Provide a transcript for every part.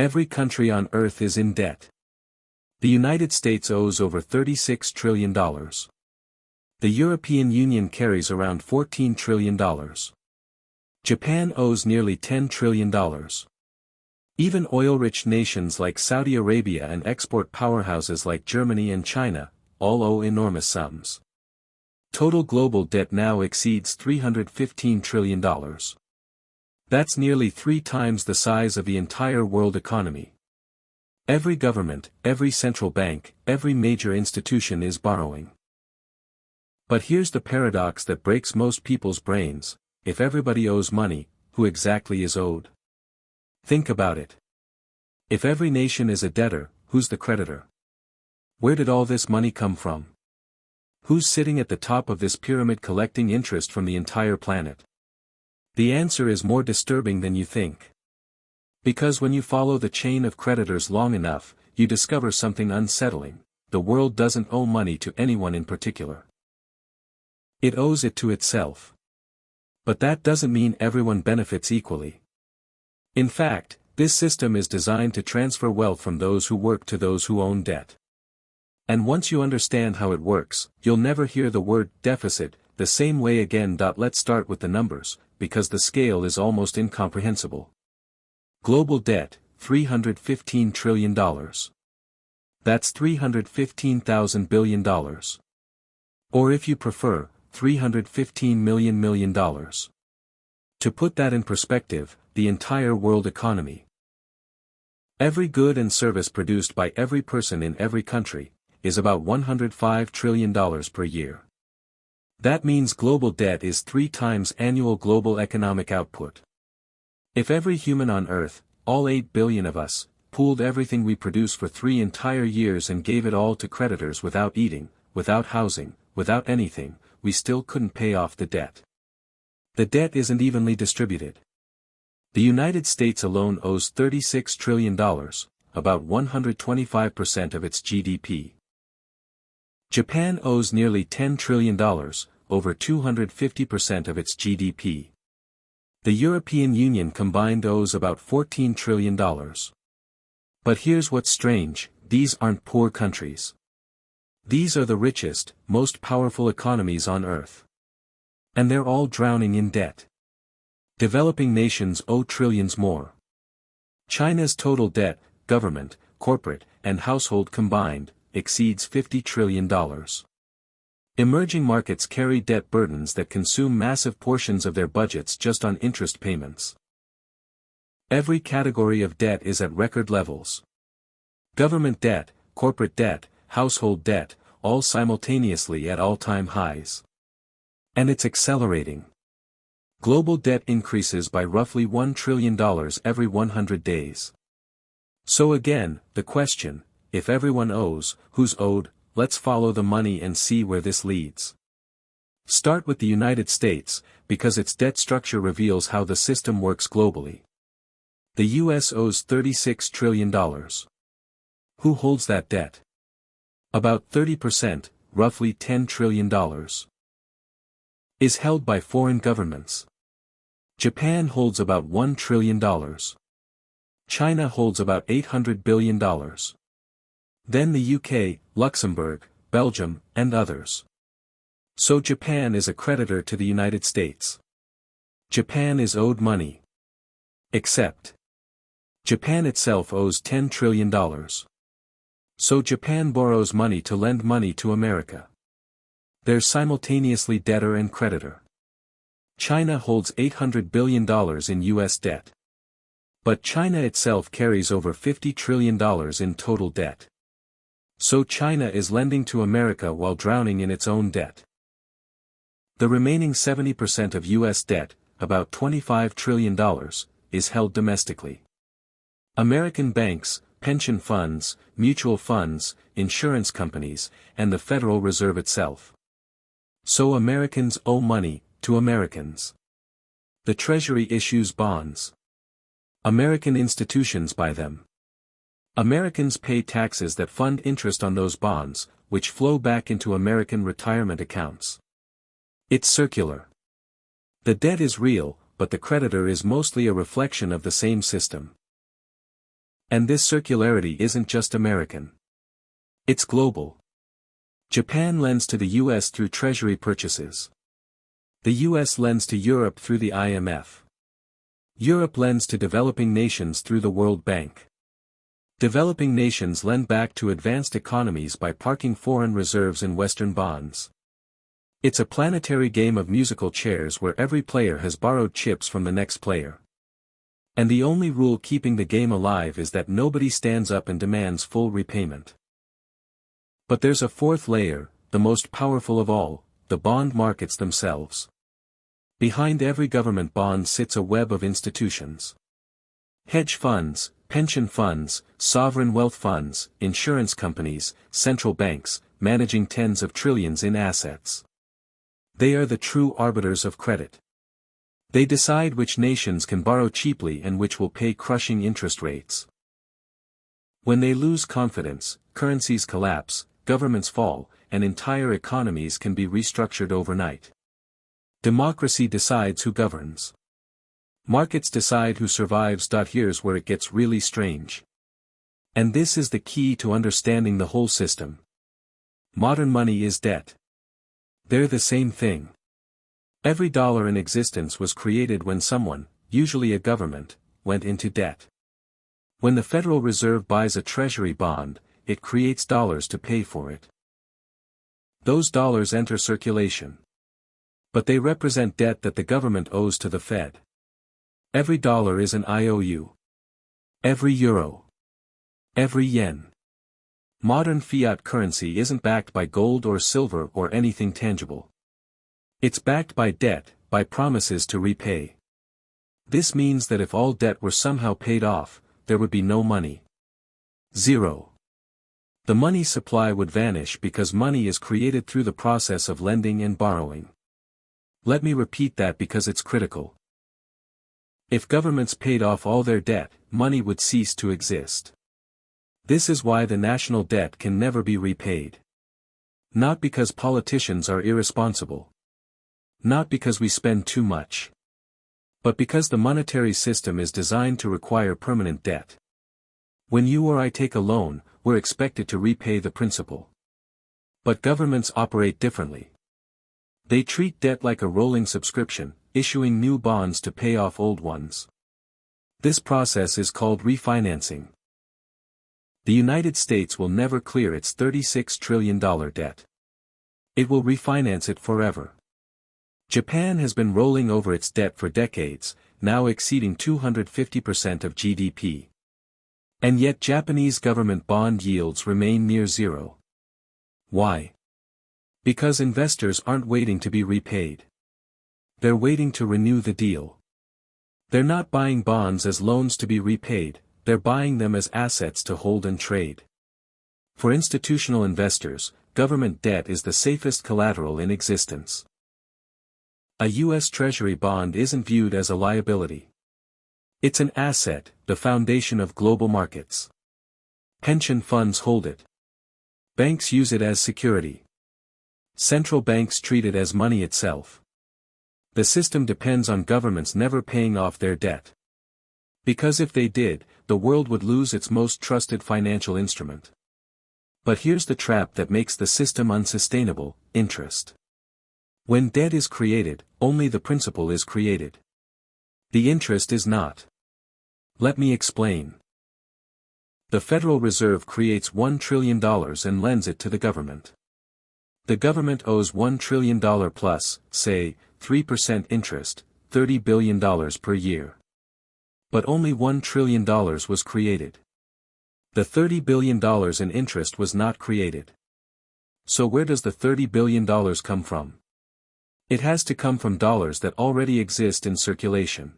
Every country on Earth is in debt. The United States owes over $36 trillion. The European Union carries around $14 trillion. Japan owes nearly $10 trillion. Even oil-rich nations like Saudi Arabia and export powerhouses like Germany and China, all owe enormous sums. Total global debt now exceeds $315 trillion. That's nearly 3 times the size of the entire world economy. Every government, every central bank, every major institution is borrowing. But here's the paradox that breaks most people's brains: if everybody owes money, who exactly is owed? Think about it. If every nation is a debtor, who's the creditor? Where did all this money come from? Who's sitting at the top of this pyramid collecting interest from the entire planet? The answer is more disturbing than you think. Because when you follow the chain of creditors long enough, you discover something unsettling: the world doesn't owe money to anyone in particular. It owes it to itself. But that doesn't mean everyone benefits equally. In fact, this system is designed to transfer wealth from those who work to those who own debt. And once you understand how it works, you'll never hear the word deficit the same way again. Let's start with the numbers, because the scale is almost incomprehensible. Global debt, $315 trillion. That's $315,000 billion. Or if you prefer, $315 million. To put that in perspective, the entire world economy. Every good and service produced by every person in every country is about $105 trillion per year. That means global debt is 3 times annual global economic output. If every human on Earth, all 8 billion of us, pooled everything we produce for 3 entire years and gave it all to creditors without eating, without housing, without anything, we still couldn't pay off the debt. The debt isn't evenly distributed. The United States alone owes $36 trillion, about 125% of its GDP. Japan owes nearly $10 trillion, over 250% of its GDP. The European Union combined owes about $14 trillion. But here's what's strange: these aren't poor countries. These are the richest, most powerful economies on Earth. And they're all drowning in debt. Developing nations owe trillions more. China's total debt, government, corporate, and household combined, exceeds $50 trillion. Emerging markets carry debt burdens that consume massive portions of their budgets just on interest payments. Every category of debt is at record levels. Government debt, corporate debt, household debt, all simultaneously at all-time highs. And it's accelerating. Global debt increases by roughly $1 trillion every 100 days. So again, the question: if everyone owes, who's owed? Let's follow the money and see where this leads. Start with the United States, because its debt structure reveals how the system works globally. The US owes $36 trillion. Who holds that debt? About 30%, roughly $10 trillion. Is held by foreign governments. Japan holds about $1 trillion. China holds about $800 billion. Then the UK, Luxembourg, Belgium, and others. So Japan is a creditor to the United States. Japan is owed money. Except Japan itself owes $10 trillion. So Japan borrows money to lend money to America. They're simultaneously debtor and creditor. China holds $800 billion in US debt. But China itself carries over $50 trillion in total debt. So China is lending to America while drowning in its own debt. The remaining 70% of US debt, about $25 trillion, is held domestically. American banks, pension funds, mutual funds, insurance companies, and the Federal Reserve itself. So Americans owe money to Americans. The Treasury issues bonds. American institutions buy them. Americans pay taxes that fund interest on those bonds, which flow back into American retirement accounts. It's circular. The debt is real, but the creditor is mostly a reflection of the same system. And this circularity isn't just American. It's global. Japan lends to the US through treasury purchases. The US lends to Europe through the IMF. Europe lends to developing nations through the World Bank. Developing nations lend back to advanced economies by parking foreign reserves in Western bonds. It's a planetary game of musical chairs where every player has borrowed chips from the next player. And the only rule keeping the game alive is that nobody stands up and demands full repayment. But there's a fourth layer, the most powerful of all, the bond markets themselves. Behind every government bond sits a web of institutions. Hedge funds, pension funds, sovereign wealth funds, insurance companies, central banks, managing tens of trillions in assets. They are the true arbiters of credit. They decide which nations can borrow cheaply and which will pay crushing interest rates. When they lose confidence, currencies collapse, governments fall, and entire economies can be restructured overnight. Democracy decides who governs. Markets decide who survives. Here's where it gets really strange. And this is the key to understanding the whole system. Modern money is debt. They're the same thing. Every dollar in existence was created when someone, usually a government, went into debt. When the Federal Reserve buys a treasury bond, it creates dollars to pay for it. Those dollars enter circulation. But they represent debt that the government owes to the Fed. Every dollar is an IOU. Every euro. Every yen. Modern fiat currency isn't backed by gold or silver or anything tangible. It's backed by debt, by promises to repay. This means that if all debt were somehow paid off, there would be no money. Zero. The money supply would vanish because money is created through the process of lending and borrowing. Let me repeat that because it's critical. If governments paid off all their debt, money would cease to exist. This is why the national debt can never be repaid. Not because politicians are irresponsible. Not because we spend too much. But because the monetary system is designed to require permanent debt. When you or I take a loan, we're expected to repay the principal. But governments operate differently. They treat debt like a rolling subscription, issuing new bonds to pay off old ones. This process is called refinancing. The United States will never clear its $36 trillion debt. It will refinance it forever. Japan has been rolling over its debt for decades, now exceeding 250% of GDP. And yet Japanese government bond yields remain near zero. Why? Because investors aren't waiting to be repaid. They're waiting to renew the deal. They're not buying bonds as loans to be repaid, they're buying them as assets to hold and trade. For institutional investors, government debt is the safest collateral in existence. A U.S. Treasury bond isn't viewed as a liability. It's an asset, the foundation of global markets. Pension funds hold it. Banks use it as security. Central banks treat it as money itself. The system depends on governments never paying off their debt. Because if they did, the world would lose its most trusted financial instrument. But here's the trap that makes the system unsustainable: interest. When debt is created, only the principal is created. The interest is not. Let me explain. The Federal Reserve creates $1 trillion and lends it to the government. The government owes $1 trillion plus, say, 3% interest, $30 billion per year. But only $1 trillion was created. The $30 billion in interest was not created. So where does the $30 billion come from? It has to come from dollars that already exist in circulation.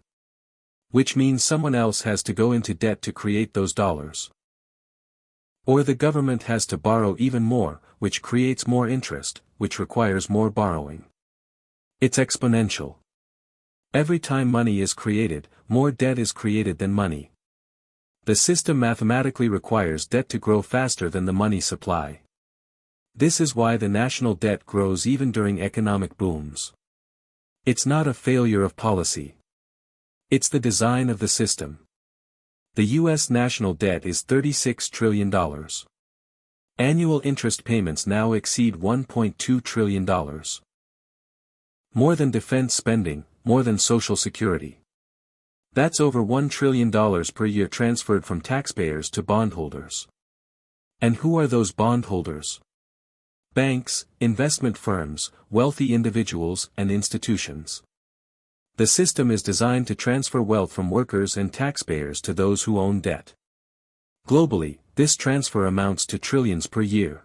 Which means someone else has to go into debt to create those dollars. Or the government has to borrow even more, which creates more interest, which requires more borrowing. It's exponential. Every time money is created, more debt is created than money. The system mathematically requires debt to grow faster than the money supply. This is why the national debt grows even during economic booms. It's not a failure of policy. It's the design of the system. The U.S. national debt is $36 trillion. Annual interest payments now exceed $1.2 trillion. More than defense spending, more than Social Security. That's over $1 trillion per year transferred from taxpayers to bondholders. And who are those bondholders? Banks, investment firms, wealthy individuals, and institutions. The system is designed to transfer wealth from workers and taxpayers to those who own debt. Globally, this transfer amounts to trillions per year.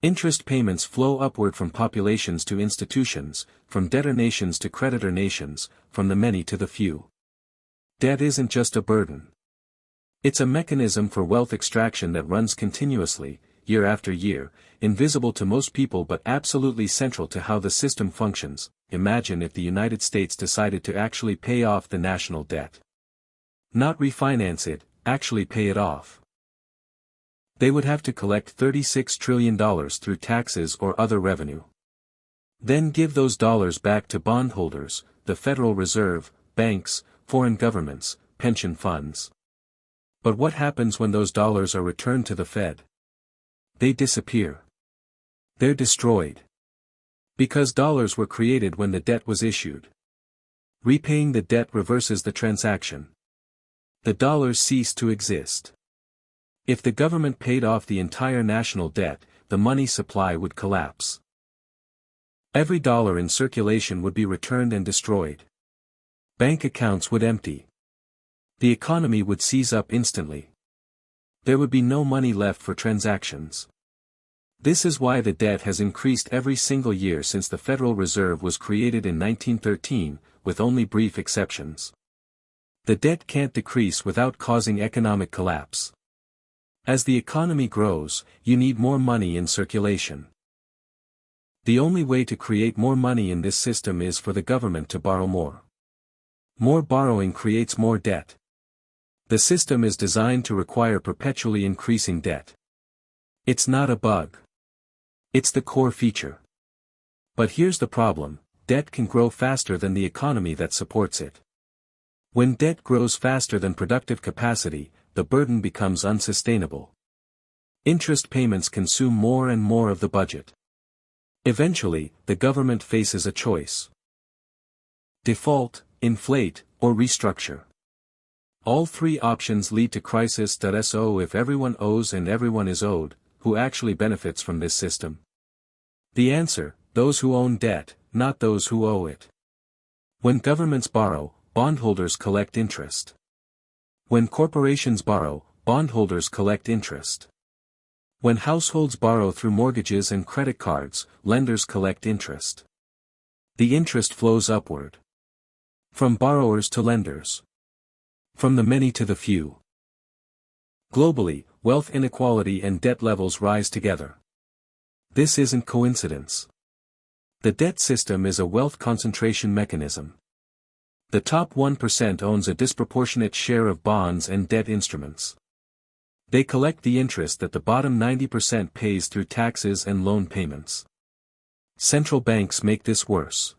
Interest payments flow upward from populations to institutions, from debtor nations to creditor nations, from the many to the few. Debt isn't just a burden. It's a mechanism for wealth extraction that runs continuously, year after year, invisible to most people but absolutely central to how the system functions. Imagine if the United States decided to actually pay off the national debt. Not refinance it, actually pay it off. They would have to collect $36 trillion through taxes or other revenue. Then give those dollars back to bondholders, the Federal Reserve, banks, foreign governments, pension funds. But what happens when those dollars are returned to the Fed? They disappear. They're destroyed. Because dollars were created when the debt was issued. Repaying the debt reverses the transaction. The dollars cease to exist. If the government paid off the entire national debt, the money supply would collapse. Every dollar in circulation would be returned and destroyed. Bank accounts would empty. The economy would seize up instantly. There would be no money left for transactions. This is why the debt has increased every single year since the Federal Reserve was created in 1913, with only brief exceptions. The debt can't decrease without causing economic collapse. As the economy grows, you need more money in circulation. The only way to create more money in this system is for the government to borrow more. More borrowing creates more debt. The system is designed to require perpetually increasing debt. It's not a bug. It's the core feature. But here's the problem: debt can grow faster than the economy that supports it. When debt grows faster than productive capacity, the burden becomes unsustainable. Interest payments consume more and more of the budget. Eventually, the government faces a choice: default, inflate, or restructure. All three options lead to crisis. So if everyone owes and everyone is owed, who actually benefits from this system? The answer: those who own debt, not those who owe it. When governments borrow, bondholders collect interest. When corporations borrow, bondholders collect interest. When households borrow through mortgages and credit cards, lenders collect interest. The interest flows upward. From borrowers to lenders. From the many to the few. Globally, wealth inequality and debt levels rise together. This isn't coincidence. The debt system is a wealth concentration mechanism. The top 1% owns a disproportionate share of bonds and debt instruments. They collect the interest that the bottom 90% pays through taxes and loan payments. Central banks make this worse.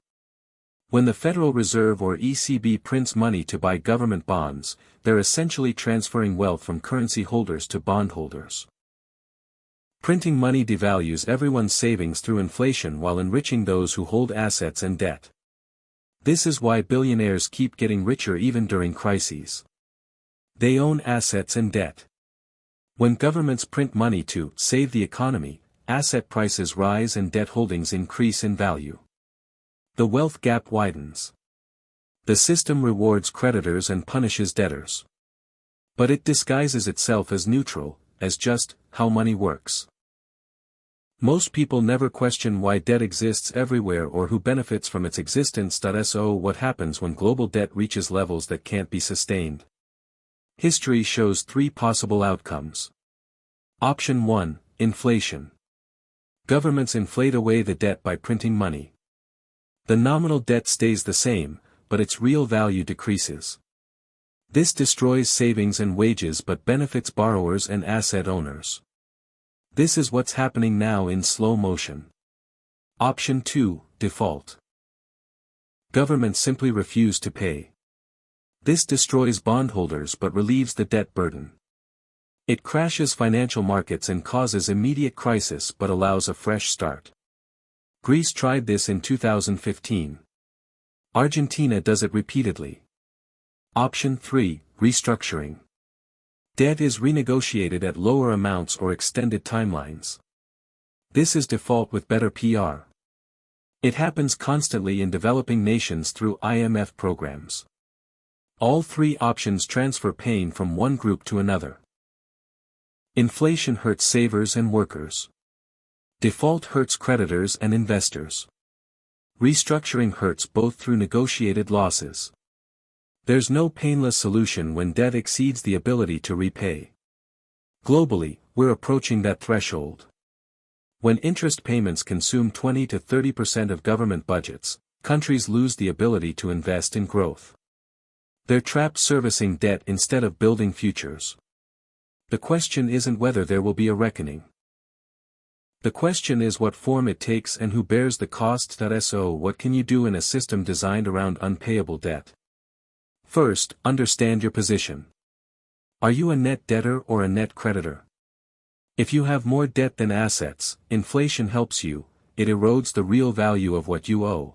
When the Federal Reserve or ECB prints money to buy government bonds, they're essentially transferring wealth from currency holders to bondholders. Printing money devalues everyone's savings through inflation while enriching those who hold assets and debt. This is why billionaires keep getting richer even during crises. They own assets and debt. When governments print money to save the economy, asset prices rise and debt holdings increase in value. The wealth gap widens. The system rewards creditors and punishes debtors. But it disguises itself as neutral, as just how money works. Most people never question why debt exists everywhere or who benefits from its existence. So what happens when global debt reaches levels that can't be sustained? History shows three possible outcomes. Option 1, inflation. Governments inflate away the debt by printing money. The nominal debt stays the same, but its real value decreases. This destroys savings and wages but benefits borrowers and asset owners. This is what's happening now in slow motion. Option 2, default. Governments simply refuse to pay. This destroys bondholders but relieves the debt burden. It crashes financial markets and causes immediate crisis but allows a fresh start. Greece tried this in 2015. Argentina does it repeatedly. Option 3, restructuring. Debt is renegotiated at lower amounts or extended timelines. This is default with better PR. It happens constantly in developing nations through IMF programs. All three options transfer pain from one group to another. Inflation hurts savers and workers. Default hurts creditors and investors. Restructuring hurts both through negotiated losses. There's no painless solution when debt exceeds the ability to repay. Globally, we're approaching that threshold. When interest payments consume 20 to 30% of government budgets, countries lose the ability to invest in growth. They're trapped servicing debt instead of building futures. The question isn't whether there will be a reckoning. The question is what form it takes and who bears the cost. So what can you do in a system designed around unpayable debt? First, understand your position. Are you a net debtor or a net creditor? If you have more debt than assets, inflation helps you, it erodes the real value of what you owe.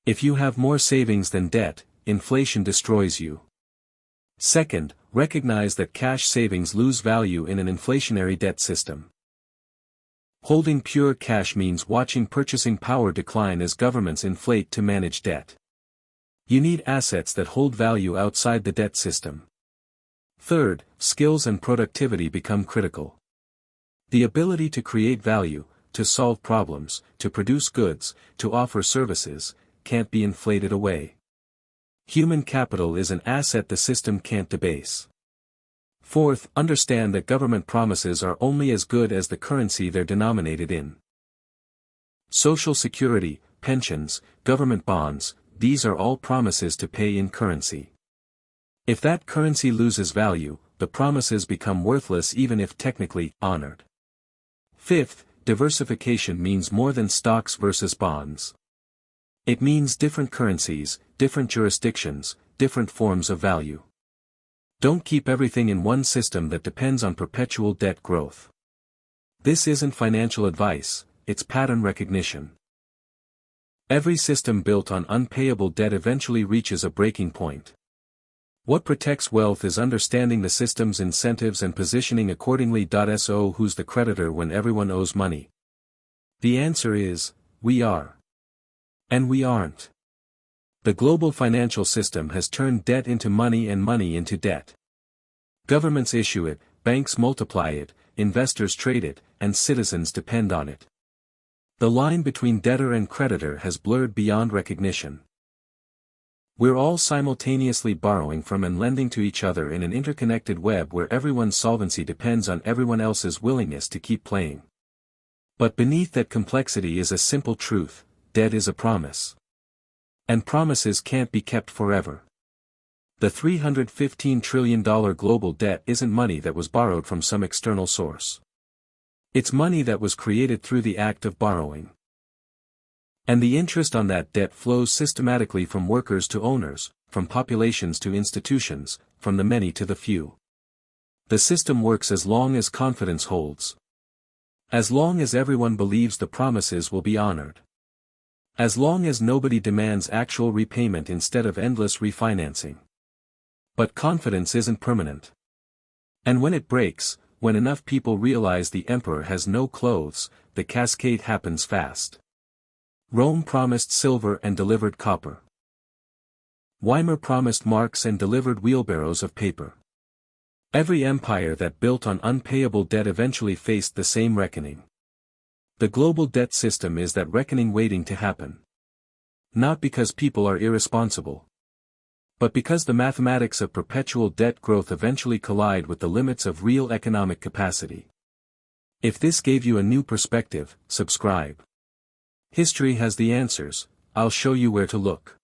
If you have more savings than debt, inflation destroys you. Second, recognize that cash savings lose value in an inflationary debt system. Holding pure cash means watching purchasing power decline as governments inflate to manage debt. You need assets that hold value outside the debt system. Third, skills and productivity become critical. The ability to create value, to solve problems, to produce goods, to offer services, can't be inflated away. Human capital is an asset the system can't debase. Fourth, understand that government promises are only as good as the currency they're denominated in. Social security, pensions, government bonds, these are all promises to pay in currency. If that currency loses value, the promises become worthless even if technically honored. Fifth, diversification means more than stocks versus bonds. It means different currencies, different jurisdictions, different forms of value. Don't keep everything in one system that depends on perpetual debt growth. This isn't financial advice, it's pattern recognition. Every system built on unpayable debt eventually reaches a breaking point. What protects wealth is understanding the system's incentives and positioning accordingly. So who's the creditor when everyone owes money? The answer is, we are. And we aren't. The global financial system has turned debt into money and money into debt. Governments issue it, banks multiply it, investors trade it, and citizens depend on it. The line between debtor and creditor has blurred beyond recognition. We're all simultaneously borrowing from and lending to each other in an interconnected web where everyone's solvency depends on everyone else's willingness to keep playing. But beneath that complexity is a simple truth: debt is a promise. And promises can't be kept forever. The $315 trillion global debt isn't money that was borrowed from some external source. It's money that was created through the act of borrowing. And the interest on that debt flows systematically from workers to owners, from populations to institutions, from the many to the few. The system works as long as confidence holds. As long as everyone believes the promises will be honored. As long as nobody demands actual repayment instead of endless refinancing. But confidence isn't permanent. And when it breaks, when enough people realize the emperor has no clothes, the cascade happens fast. Rome promised silver and delivered copper. Weimar promised marks and delivered wheelbarrows of paper. Every empire that built on unpayable debt eventually faced the same reckoning. The global debt system is that reckoning waiting to happen. Not because people are irresponsible. But because the mathematics of perpetual debt growth eventually collide with the limits of real economic capacity. If this gave you a new perspective, subscribe. History has the answers, I'll show you where to look.